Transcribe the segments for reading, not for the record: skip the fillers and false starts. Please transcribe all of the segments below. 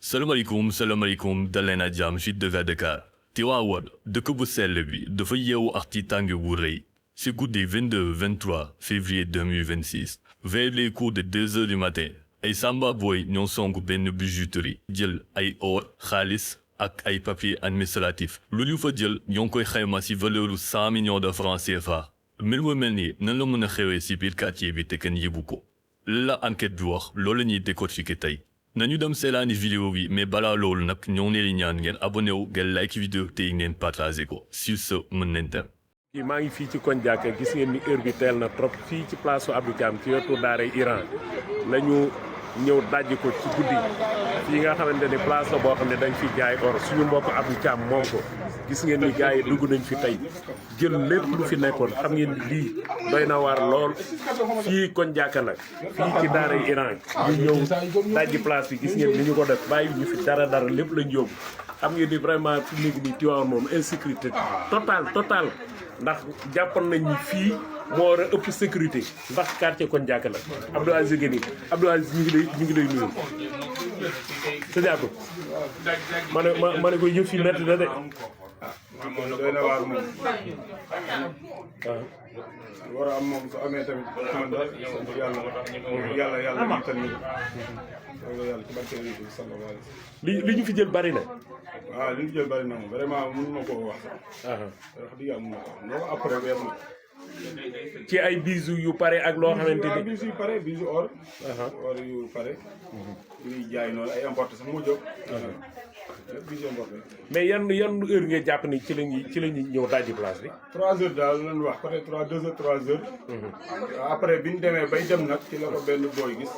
salaamaaleykum dal leen ak jàmm ci Devers Dakar Tivaouane dëkk bu sell bi dafa yeewu ak tiitaange wu rëy ci guddi 22-23 février 2026 vers les coups de 2 heures du matin ay samba boy ñoo songu benn bijouterie jël ay or xaalis ak ay papiers administratifs lu ñu fa jël ñoo ngi koy xayma ci valeur 100 millions de francs CFA mbir mu mel ni nan la mën a xewee ci biir quartier bi te kenn yëgu ko la enquête bi wax loolu la ñuy décortiquer tey nañu dem seelaani vidéo bi mais balaa loolu nag ñoo ngi leen di ñaan ngeen abonné wu ngeen like vidéo te ngeen partagé ko sur ce mën nañ dem. maa ngi fii ci koñ jàkka gis ngeen ni heure bi teel na trop fii ci place su Abdou Thiam ci wetu daaray Iran lañu ñëw dajji ko ci guddi fii nga xamante ni place la boo xam ne dañ fi jaay or suñu mbokk Abdou Thiam moom ko gis ngeen ni gars yi dugg nañ fi tey jël lépp lu fi nekkoon xam ngeen ni lii doy na waar lool fii koñ jàkka nag fii ci daaray Iran ñu ñëw dajji place bi gis ngeen ni ñu ko def bàyyi ñu fi dara lépp lañ yóbbu xam ngeen ni vraiment fi nekk nii Tivaouane moom insécurité total ndax jàppoon nañ ni fii moo war a ëpp sécurité ndax quartier koñ jàkka la Abdou Aziz Guèye Abdou Aziz ñu ngi lay nuyu. sëñ Abdou ma ne ko yëf yi métti na de. moom doy na waar moom. war a am moom su amee tamit man daal yàlla jiital ñu yàlla ci barke bi sallallahu alayhi wasallam li ñu fi jël bari na. waaw li ñu fi jël bari na moom vraiment mënu ma koo wax sax. wax dëgg yàlla mënu ma ko wax noo ko après weer na. ci ay bijoux yu pare ak loo xamante ni bijoux yu pare bijoux or. or yu pare. ñuy jaay noonu ay importé sax moo jóg. bijoux importé. mais yan heure nga jàpp ni ci la ñuy ñëw dajji place bi. 3 heures daal lañ wax peut être 2 heures 3 heures. après bi ñu demee bay dem nag ci la ko benn booy gis.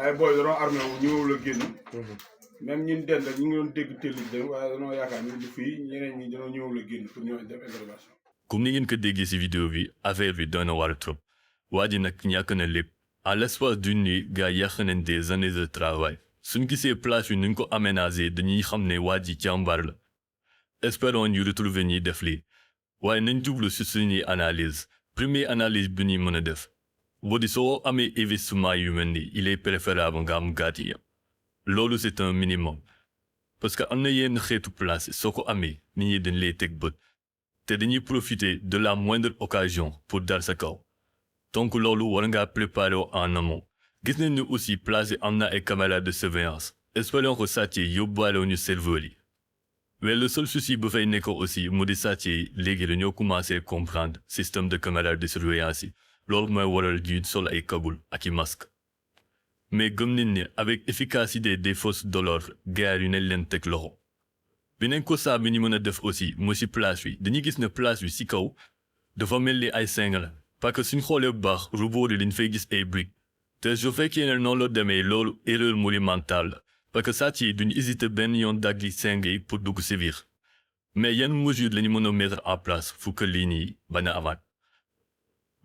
ay booy dañoo armé wu ñëw la génn. même ñun dend ñu ngi doon dégg télé bi waaye dañoo yaakaar ñu du fii ñeneen ñi dañoo ñëw la génn pour ñëw def intervention. comme ni ngeen ko déggee ci vidéo bi affaire bi doy na waar trop waa ji nag ñàkk na lépp à l'espace d'une nuit gars yàq nañ des années de travail suñ gisee place bi nuñ ko aménagé dañuy xam ne waa ji càmbar la espérons ñu retrouver ñi def lii waaye nañ jublu ci suñuy analyse première analyse bi ñuy mën a def boo di soo amee investissement yu mel ni il est préférable nga am gardien loolu c'est un minimum parce que am na yenn xeetu place soo ko amee nit ñi dañ lay teg bët te dañuy profiter de la moindre occasion pour dal sa kaw donc loolu war ngaa préparer en amont gis nañ ni aussi place yi am na ay caméras de surveillance espérons que sàcc yi yóbbaale ñu serveur yi mais le seul souci bu fay nekk aussi mu di sàcc yi léegi dañoo commencé comprendre système de caméras de surveillance yi loolu mooy waral ñuy sol ay kagoul ak i masque mais gëm nañ ne avec efficacité des forces de l'ordre gars yi nañ leen teg loxo beneen constat bi ñu mën a def aussi mu ci place bi dañuy gis ne place bi ci kaw dafa mel ni ay seng la parce que suñ xoolee bu baax rebord yi dañ fay gis ay briques te su fekkee ne noonu la demee loolu erreur monumentale la parce que sàcc yi duñu hésiter benn yoon daggi seng yi pour dugg ci biir mais yan mesure la ñu mën a mettre en place fu que lii nii bañ a amaat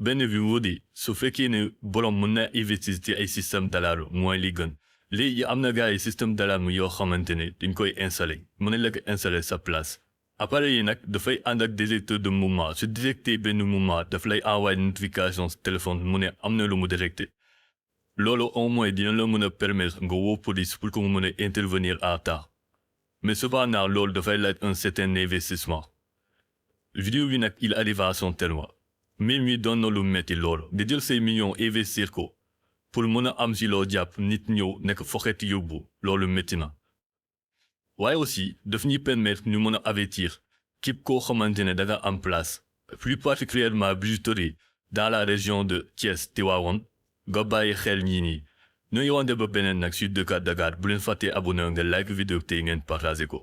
benn bi moo di su fekkee ne borom mën na investir ci ay système d'alarme mooy li gën léegi am na gars yi système d'alarme yoo xamante ne dañ koy installer mën nañ la ko installer sa place appareil yi nag dafay ànd ak détecteur de mouvement su détecté benn mouvement daf lay envoyer notification sa téléphone mu ne am na lu mu détecté loolu au moins dina la mën a permettre nga woo police pour que mu mën a intervenir à temps mais cependant loolu dafay laaj un certain investissement vidéo bi nag il arrive à son terme mais mi doon na lu metti loolu di jël say millions investir ko pour mën a am si loo jàpp nit ñëw nekk foxet yóbbu loolu métti na waaye aussi daf ñuy permettre ñu mën a avertir képp koo xamante ne da nga am place plus particulièrement bijouterie dans la région de Thiès Tivaouane nga bàyyi xel ñii nii ñoo yowante ba beneen nag sur Dakar bu leen fàttee abonné nga like vidéo te ngeen partagé ko